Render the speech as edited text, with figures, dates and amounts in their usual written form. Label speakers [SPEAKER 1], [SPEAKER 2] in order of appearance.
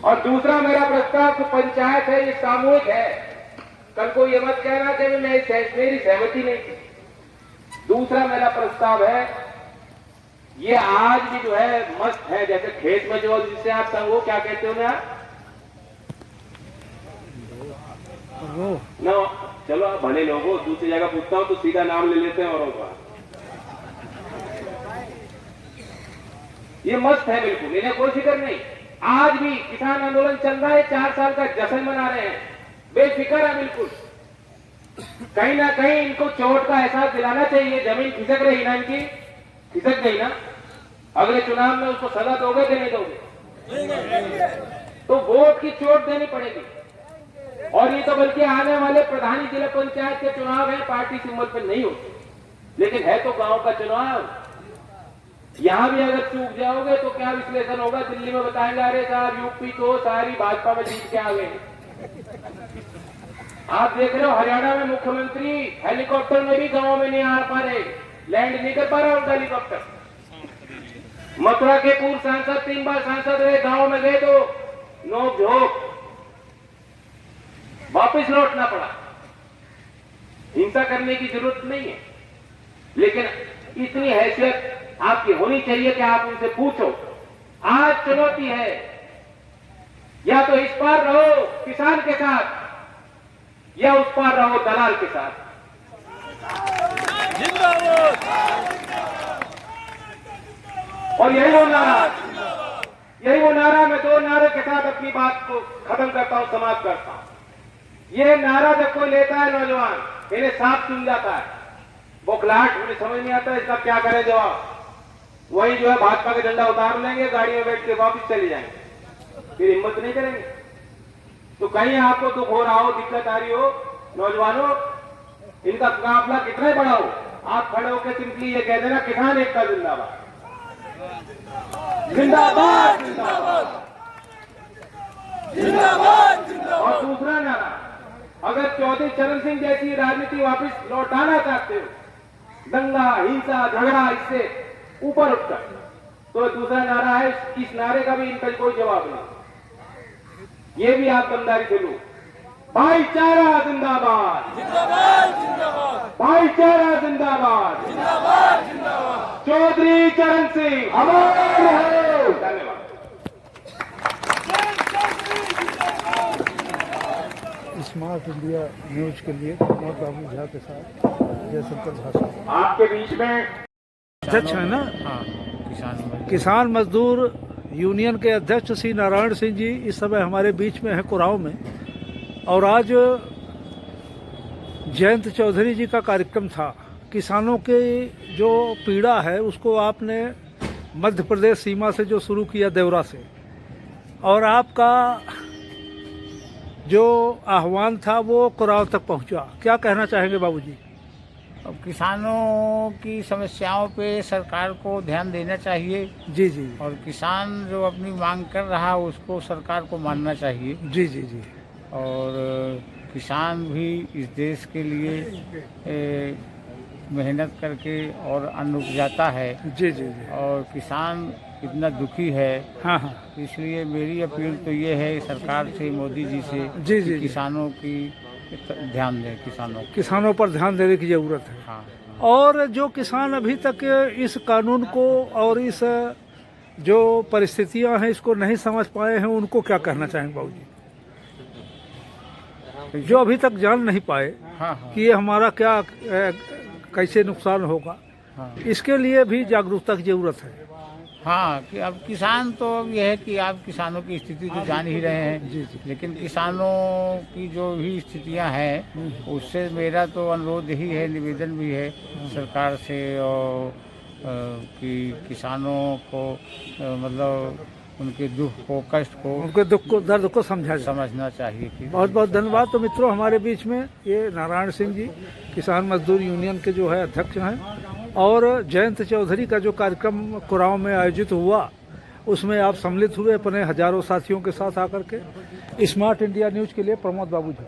[SPEAKER 1] और दूसरा मेरा प्रस्ताव, जो पंचायत है ये सामूहिक है। कल को ये मत कहना कि मेरी सहमति नहीं थी। दूसरा मेरा प्रस्ताव है, ये आज भी जो है मस्त है, जैसे खेत में जो जिससे आप संगो क्या कहते हो ना, नो चलो आप भले लोगों, दूसरी जगह पूछता हूं तो सीधा नाम ले लेते हैं औरों का। ये मस्त है बिल्कुल, इन्हें कोई फिक्र नहीं। आज भी किसान आंदोलन चल रहा है, 4 साल का जश्न मना रहे हैं, बेफिक्र है बिल्कुल। कहीं ना कहीं इनको चोट का एहसास दिलाना चाहिए। जमीन खिसक रही ना इनकी, खिसक गई ना, अगले चुनाव में उसको सजा दोगे कि नहीं दोगे? तो वोट की चोट देनी पड़ेगी। और ये तो बल्कि आने वाले प्रधानी जिला पंचायत के चुनाव है, पार्टी सिंबल पर नहीं होते, लेकिन है तो गांव का चुनाव। यहां भी अगर चूक जाओगे तो क्या विश्लेषण होगा? दिल्ली में बताएंगे अरे साहब यूपी तो सारी भाजपा में जीत के आ गए। आप देख रहे हो हरियाणा में मुख्यमंत्री हेलीकॉप्टर में भी गांव में नहीं आ पा रहे, लैंड नहीं कर पा रहा उनका हेलीकॉप्टर। मथुरा के पूर्व सांसद 3 बार सांसद रहे, गांव में गए तो नोक झोंक, वापस लौटना पड़ा। हिंसा करने की जरूरत नहीं है, लेकिन इतनी हैसियत आपकी होनी चाहिए कि आप उनसे पूछो। आज चुनौती है, या तो इस पार रहो किसान के साथ, या उस पार रहो दलाल के साथ। जिंदाबाद। और यही वो नारा, मैं 2 नारे के साथ अपनी बात को खत्म करता हूं, समाप्त करता हूं। ये नारा जब कोई लेता है नौजवान, इन्हें साफ सुन जाता है, बौखलाहट, उन्हें समझ नहीं आता इसका क्या करे जवाब। वही जो है भाजपा का झंडा उतार लेंगे, गाड़ी में बैठ के वापस चले जाएंगे, फिर हिम्मत नहीं करेंगे। तो कहीं आपको दुख हो रहा हो, दिक्कत आ रही हो, नौजवानों इनका काफिला कितना बड़ा हो, आप खड़े होकर सिंपली ये कह देना किसान एकता जिंदाबाद, जिंदाबाद जिंदाबाद जिंदाबाद। और दूसरा नारा, अगर चौधरी चरण सिंह जैसी राजनीति वापस लौटाना चाहते हो, दंगा हिंसा झगड़ा इससे ऊपर उठकर, तो दूसरा नारा है, इस नारे का भी इनका कोई जवाब नहीं। ये भी आप दमदारी से लो, भाईचारा जिंदाबाद जिंदाबाद जिंदाबाद, भाईचारा जिंदाबाद जिंदाबाद जिंदाबाद, चौधरी चरण सिंह हमारे हैं। धन्यवाद।
[SPEAKER 2] स्मार्ट इंडिया न्यूज के लिए प्रमोद बाबू झा के साथ जयशंकर भाषा।
[SPEAKER 1] आपके बीच में
[SPEAKER 2] अध्यक्ष है ना,
[SPEAKER 3] हाँ,
[SPEAKER 2] किसान मजदूर यूनियन के अध्यक्ष श्री नारायण सिंह जी इस समय हमारे बीच में है कुराव में। और आज जयंत चौधरी जी का कार्यक्रम था। किसानों की जो पीड़ा है उसको आपने मध्य प्रदेश सीमा से जो शुरू किया देवरा से, और आपका जो आह्वान था वो कुराव तक पहुंचा। क्या कहना चाहेंगे बाबूजी?
[SPEAKER 3] अब किसानों की समस्याओं पे सरकार को ध्यान देना चाहिए।
[SPEAKER 2] जी जी।
[SPEAKER 3] और किसान जो अपनी मांग कर रहा है उसको सरकार को मानना चाहिए।
[SPEAKER 2] जी जी जी।
[SPEAKER 3] और किसान भी इस देश के लिए मेहनत करके और अन्न उपजाता है।
[SPEAKER 2] जी जी जी।
[SPEAKER 3] और किसान इतना दुखी है।
[SPEAKER 2] हाँ हाँ।
[SPEAKER 3] इसलिए मेरी अपील तो ये है सरकार से, मोदी जी से,
[SPEAKER 2] जी जी,
[SPEAKER 3] किसानों की ध्यान दें,
[SPEAKER 2] किसानों पर ध्यान देने की जरूरत है।
[SPEAKER 3] हाँ।
[SPEAKER 2] और जो किसान अभी तक इस कानून को और इस जो परिस्थितियां हैं इसको नहीं समझ पाए हैं, उनको क्या कहना चाहेंगे बाबूजी? जो अभी तक जान नहीं पाए
[SPEAKER 3] हाँ, हाँ।
[SPEAKER 2] कि ये हमारा क्या कैसे नुकसान होगा,
[SPEAKER 3] हाँ।
[SPEAKER 2] इसके लिए भी जागरूकता की जरूरत है।
[SPEAKER 3] हाँ, कि अब किसान तो ये है कि आप किसानों की स्थिति तो जान ही रहे हैं।
[SPEAKER 2] जी जी।
[SPEAKER 3] लेकिन किसानों की जो भी स्थितियां हैं उससे मेरा तो अनुरोध ही है, निवेदन भी है सरकार से, और कि किसानों को मतलब उनके दुख को, कष्ट को,
[SPEAKER 2] उनके दुख को, दर्द को
[SPEAKER 3] समझना चाहिए। कि
[SPEAKER 2] बहुत बहुत धन्यवाद। तो मित्रों, हमारे बीच में ये नारायण सिंह जी किसान मजदूर यूनियन के जो है अध्यक्ष हैं, और जयंत चौधरी का जो कार्यक्रम कुराव में आयोजित हुआ उसमें आप सम्मिलित हुए अपने हजारों साथियों के साथ आकर के। स्मार्ट इंडिया न्यूज के लिए प्रमोद बाबू झा।